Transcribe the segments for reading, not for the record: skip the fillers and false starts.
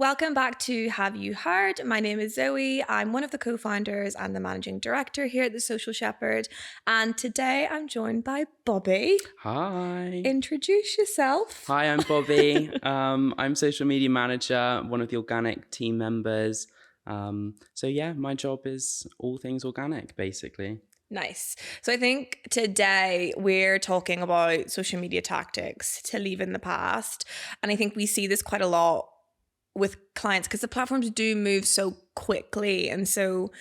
Welcome back to Have You Heard? My name is Zoe. I'm one of the co-founders and the managing director here at The Social Shepherd. And today I'm joined by Bobby. Hi. Introduce yourself. Hi, I'm Bobby. I'm social media manager, one of the organic team members. My job is all things organic, basically. Nice. So I think today we're talking about social media tactics to leave in the past. And I think we see this quite a lot with clients because the platforms do move so quickly. And so,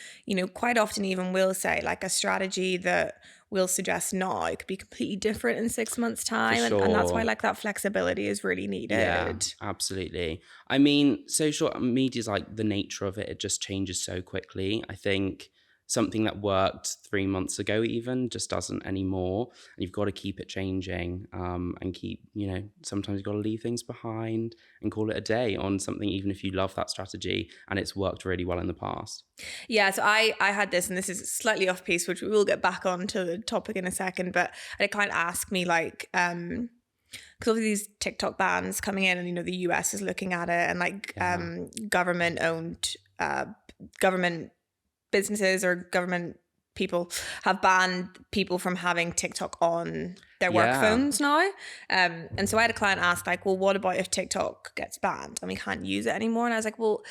quite often even we'll say like a strategy that we'll suggest now could be completely different in 6 months' time. For And that's why sure. like that flexibility is really needed. Yeah, absolutely. I mean, social media is like the nature of it. It just changes so quickly. I think something that worked 3 months ago even just doesn't anymore. And you've got to keep it changing and keep, sometimes you've got to leave things behind and call it a day on something, even if you love that strategy and it's worked really well in the past. Yeah, so I had this, and this is slightly off piece, which we will get back on to the topic in a second, but I had a client ask me like, because obviously these TikTok bans coming in and, the US is looking at it and like government-owned, government businesses or government people have banned people from having TikTok on their work phones now. And so I had a client ask like, well, what about if TikTok gets banned and we can't use it anymore? And I was like, well,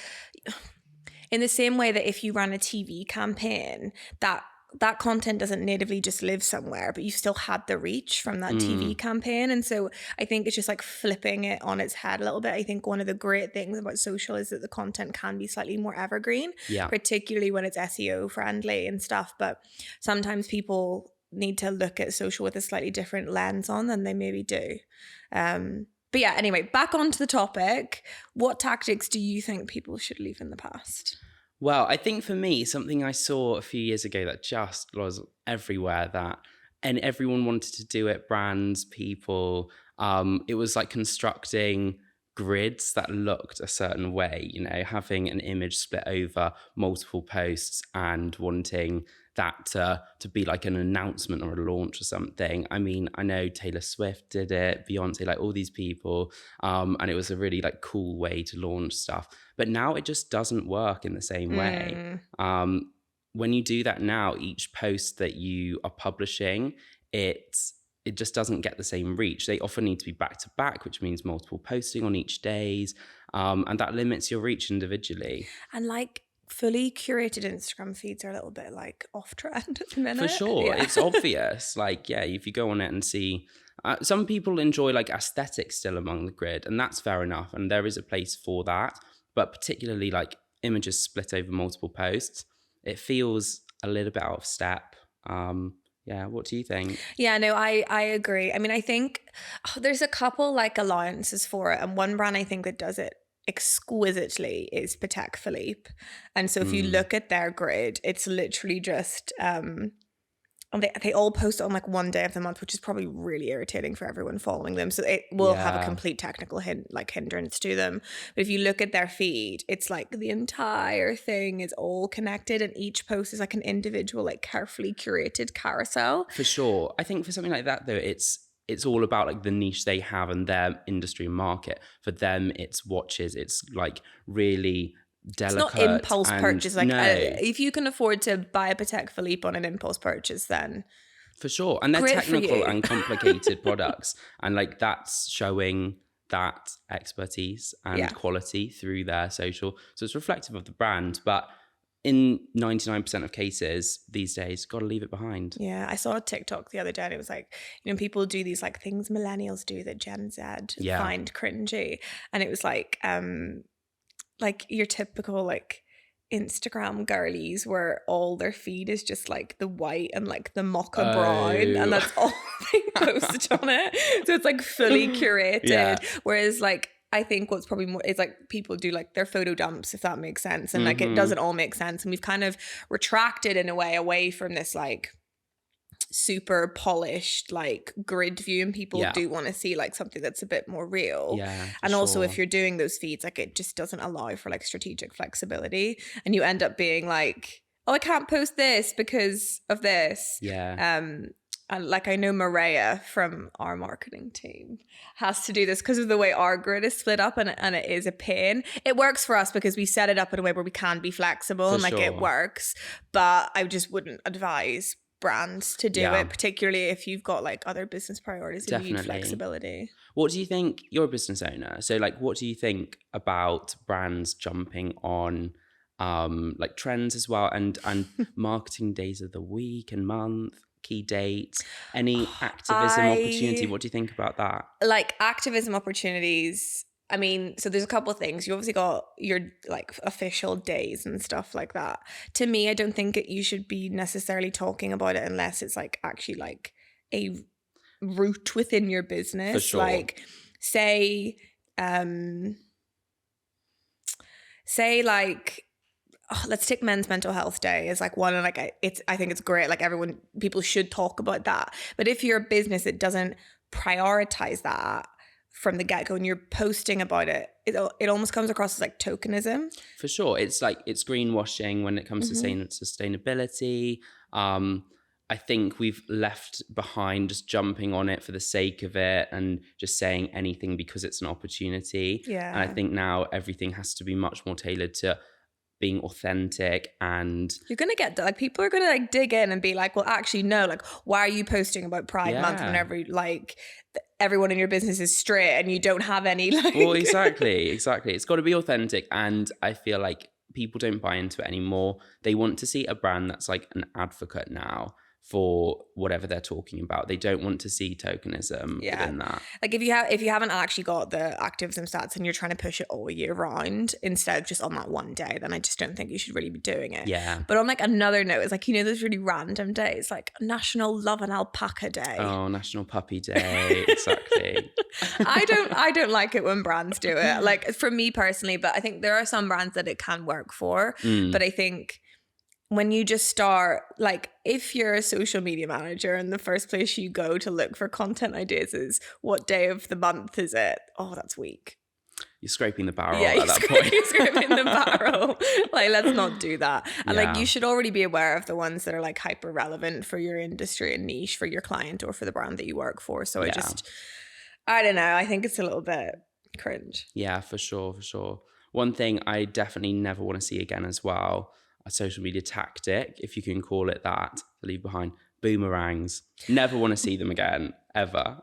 in the same way that if you ran a TV campaign, that content doesn't natively just live somewhere, but you still had the reach from that TV campaign. And so I think it's just like flipping it on its head a little bit. I think one of the great things about social is that the content can be slightly more evergreen, particularly when it's SEO friendly and stuff. But sometimes people need to look at social with a slightly different lens on than they maybe do. But yeah, anyway, back onto the topic. What tactics do you think people should leave in the past? Well, I think for me, something I saw a few years ago that just was everywhere and everyone wanted to do it, brands, people. It was like constructing grids that looked a certain way, having an image split over multiple posts and wanting that to be like an announcement or a launch or something. I mean, I know Taylor Swift did it, Beyonce, like all these people, and it was a really like cool way to launch stuff. But now it just doesn't work in the same way. When you do that now, each post that you are publishing, it just doesn't get the same reach. They often need to be back to back, which means multiple posting on each days, and that limits your reach individually. And like fully curated Instagram feeds are a little bit like off trend at the minute. For sure. It's obvious. Like, if you go on it and see, some people enjoy like aesthetics still among the grid, and that's fair enough. And there is a place for that. But particularly like images split over multiple posts, it feels a little bit out of step. What do you think? Yeah, no, I agree. I mean, I think there's a couple like alliances for it. And one brand I think that does it exquisitely is Patek Philippe. And so if you look at their grid, it's literally just they all post it on like one day of the month, which is probably really irritating for everyone following them. So it will have a complete technical hindrance to them. But if you look at their feed, it's like the entire thing is all connected and each post is like an individual, like carefully curated carousel. For sure. I think for something like that though, it's all about like the niche they have and their industry and market. For them, it's watches. It's like really delicate. It's not impulse purchase. Like if you can afford to buy a Patek Philippe on an impulse purchase, then for sure. And they're technical and complicated products, and like that's showing that expertise and quality through their social. So it's reflective of the brand, but in 99% of cases these days, got to leave it behind. Yeah, I saw a TikTok the other day and it was like, people do these like things millennials do that Gen Z find cringy. And it was like your typical like Instagram girlies where all their feed is just like the white and like the mocha brown and that's all they post on it. So it's like fully curated. Whereas like I think what's probably more is like people do like their photo dumps, if that makes sense. And like it doesn't all make sense. And we've kind of retracted in a way away from this like super polished like grid view, and people do want to see like something that's a bit more real. And also if you're doing those feeds, like it just doesn't allow for like strategic flexibility, and you end up being like, oh, I can't post this because of this. and like I know Maria from our marketing team has to do this because of the way our grid is split up, and it is a pain. It works for us because we set it up in a way where we can be flexible, For and like it sure. works, but I just wouldn't advise brands to do Yeah. it, particularly if you've got like other business priorities and you need Definitely. flexibility. What do you think? You're a business owner, so like, what do you think about brands jumping on like trends as well, and marketing days of the week and month, key dates, any activism opportunity? What do you think about that? Like activism opportunities, I mean, so there's a couple of things. You obviously got your like official days and stuff like that. To me, I don't think you should be necessarily talking about it unless it's like actually like a route within your business. For sure. Like say like, let's take Men's Mental Health Day as like one, and like I think it's great. Like people should talk about that. But if you're a business that doesn't prioritize that from the get-go and you're posting about it, it almost comes across as like tokenism. For sure. It's like, it's greenwashing when it comes to sustainability. I think we've left behind just jumping on it for the sake of it and just saying anything because it's an opportunity. Yeah. And I think now everything has to be much more tailored to being authentic, and you're gonna get like people are gonna like dig in and be like, well, actually no, like why are you posting about Pride Month when everyone in your business is straight and you don't have any like well, exactly it's got to be authentic. And I feel like people don't buy into it anymore. They want to see a brand that's like an advocate now for whatever they're talking about. They don't want to see tokenism within that. Like if you haven't actually got the activism stats and you're trying to push it all year round instead of just on that one day, then I just don't think you should really be doing it. Yeah. But on like another note, it's like, you know, those really random days, like National Love an Alpaca Day. Oh, National Puppy Day. Exactly. I don't like it when brands do it. Like for me personally, but I think there are some brands that it can work for. But I think when you just start, like if you're a social media manager and the first place you go to look for content ideas is what day of the month is it? Oh, that's weak. You're scraping the barrel at that point. You're scraping the barrel. Like, let's not do that. And like, you should already be aware of the ones that are like hyper relevant for your industry and niche for your client or for the brand that you work for. So I don't know. I think it's a little bit cringe. Yeah, for sure. One thing I definitely never want to see again as well, a social media tactic, if you can call it that, to leave behind, boomerangs. Never want to see them again, ever.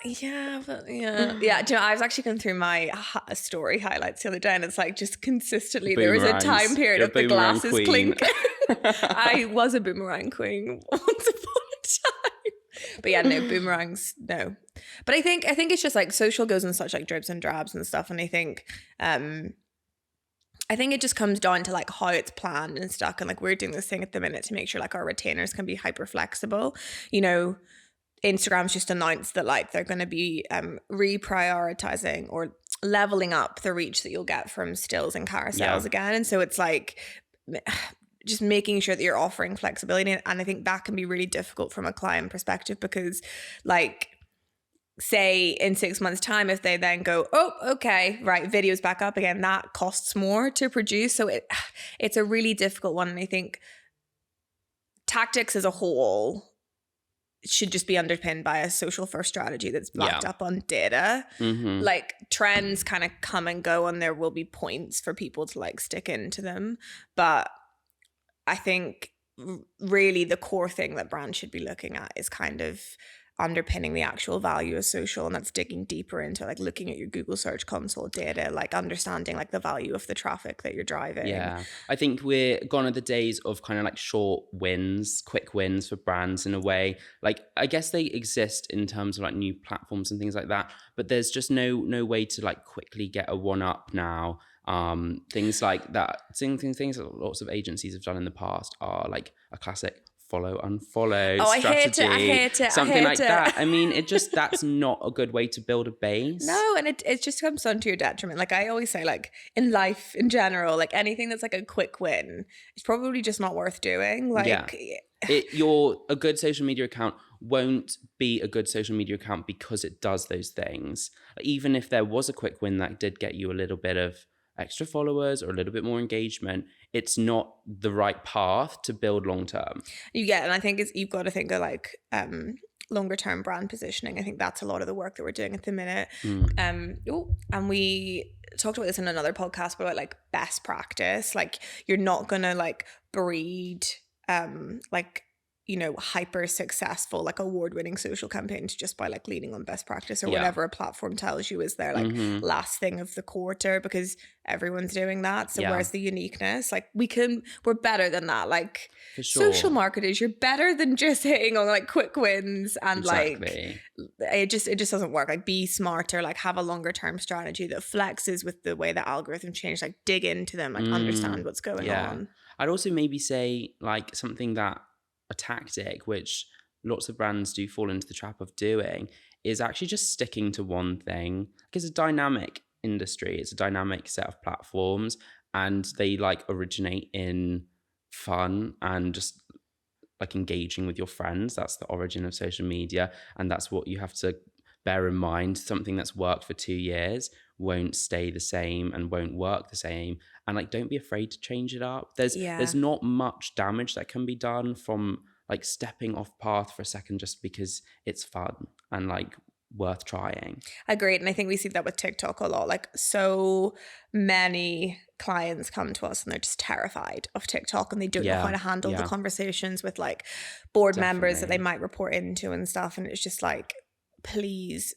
Yeah. Do you know, I was actually going through my story highlights the other day, and it's like just consistently there was a time period of the glasses clink. I was a boomerang queen once upon a time. But yeah, no, boomerangs, no. But I think it's just like social goes in such like dribs and drabs and stuff, and I think it just comes down to like how it's planned and stuff. And like we're doing this thing at the minute to make sure like our retainers can be hyper flexible. You know, Instagram's just announced that like they're going to be reprioritizing or leveling up the reach that you'll get from stills and carousels again. And so it's like just making sure that you're offering flexibility. And I think that can be really difficult from a client perspective because like, say in 6 months time, if they then go, oh, okay, right, video's back up again, that costs more to produce. So it's a really difficult one. And I think tactics as a whole should just be underpinned by a social first strategy that's backed up on data. Like trends kind of come and go, and there will be points for people to like stick into them. But I think really the core thing that brands should be looking at is kind of underpinning the actual value of social, and that's digging deeper into like looking at your Google Search Console data, like understanding like the value of the traffic that you're driving. Yeah, I think we're gone are the days of kind of like short wins, quick wins for brands in a way. Like I guess they exist in terms of like new platforms and things like that, but there's just no way to like quickly get a one up now. Things like that, things that lots of agencies have done in the past are like a classic follow unfollow strategy. I hate it. Something like that. I mean, that's not a good way to build a base. No, and it just comes down to your detriment. Like I always say, like in life in general, like anything that's like a quick win, it's probably just not worth doing. Like a good social media account won't be a good social media account because it does those things. Even if there was a quick win that did get you a little bit of extra followers or a little bit more engagement, it's not the right path to build long term. And I think you've got to think of like longer term brand positioning. I think that's a lot of the work that we're doing at the minute. Mm. And we talked about this in another podcast, but about like best practice. Like you're not gonna like breed like, you know, hyper successful like award-winning social campaigns just by like leaning on best practice or Yeah. whatever a platform tells you is their like last thing of the quarter, because everyone's doing that. So Yeah. where's the uniqueness? Like we're better than that. Like For sure. social marketers, you're better than just hitting on like quick wins and Exactly. like it just doesn't work. Like be smarter, like have a longer term strategy that flexes with the way the algorithm change, like dig into them, like understand what's going on. I'd also maybe say like something that a tactic which lots of brands do fall into the trap of doing is actually just sticking to one thing. Because it's a dynamic industry, it's a dynamic set of platforms, and they like originate in fun and just like engaging with your friends. That's the origin of social media, and that's what you have to bear in mind. Something that's worked for 2 years won't stay the same and won't work the same. And like, don't be afraid to change it up. There's not much damage that can be done from like stepping off path for a second just because it's fun and like worth trying. Agreed. And I think we see that with TikTok a lot. Like so many clients come to us and they're just terrified of TikTok and they don't know how to handle the conversations with like board members that they might report into and stuff. And it's just like, please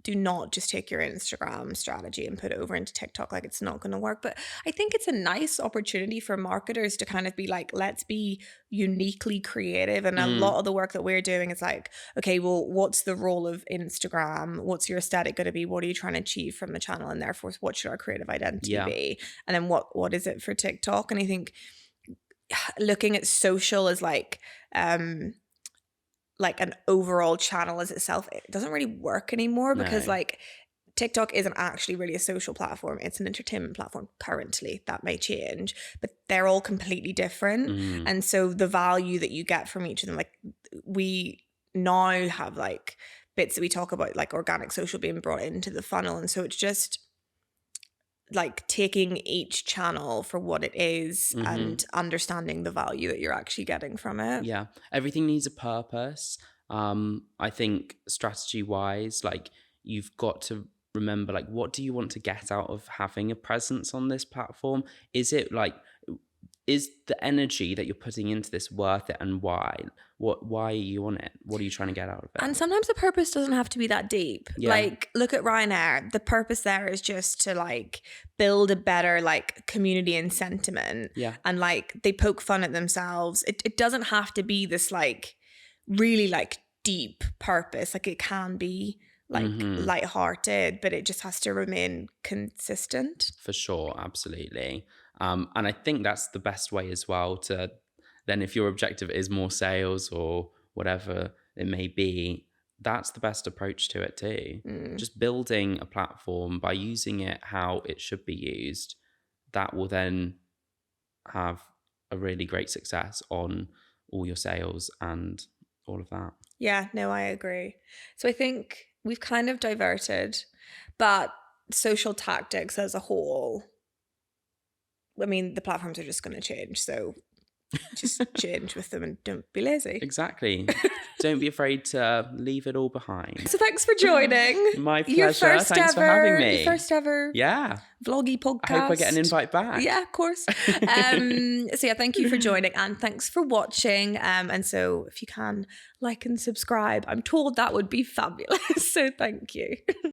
do not just take your Instagram strategy and put it over into TikTok. Like it's not going to work. But I think it's a nice opportunity for marketers to kind of be like, let's be uniquely creative. And a lot of the work that we're doing is like, okay, well, what's the role of Instagram? What's your aesthetic going to be? What are you trying to achieve from the channel? And therefore, what should our creative identity be? And then what is it for TikTok? And I think looking at social as like an overall channel as itself, it doesn't really work anymore because like TikTok isn't actually really a social platform. It's an entertainment platform currently. That may change, but they're all completely different. And so the value that you get from each of them, like we now have like bits that we talk about like organic social being brought into the funnel. And so it's just like taking each channel for what it is and understanding the value that you're actually getting from it. Yeah. Everything needs a purpose. I think strategy wise, like you've got to remember, like, what do you want to get out of having a presence on this platform? Is it like, is the energy that you're putting into this worth it, and why? Why are you on it? What are you trying to get out of it? And sometimes the purpose doesn't have to be that deep. Like, look at Ryanair. The purpose there is just to like build a better like community and sentiment. And like they poke fun at themselves. It doesn't have to be this like really like deep purpose. Like it can be like lighthearted, but it just has to remain consistent. For sure, absolutely. And I think that's the best way as well to then, if your objective is more sales or whatever it may be, that's the best approach to it too. Just building a platform by using it how it should be used, that will then have a really great success on all your sales and all of that. Yeah, no, I agree. So I think we've kind of diverted, but social tactics as a whole, I mean, the platforms are just going to change. So just change with them and don't be lazy. Exactly. Don't be afraid to leave it all behind. So thanks for joining. My pleasure. Thanks for having me. First ever vloggy podcast. I hope I get an invite back. Yeah, of course. So yeah, thank you for joining and thanks for watching. And so if you can like and subscribe, I'm told that would be fabulous. So thank you.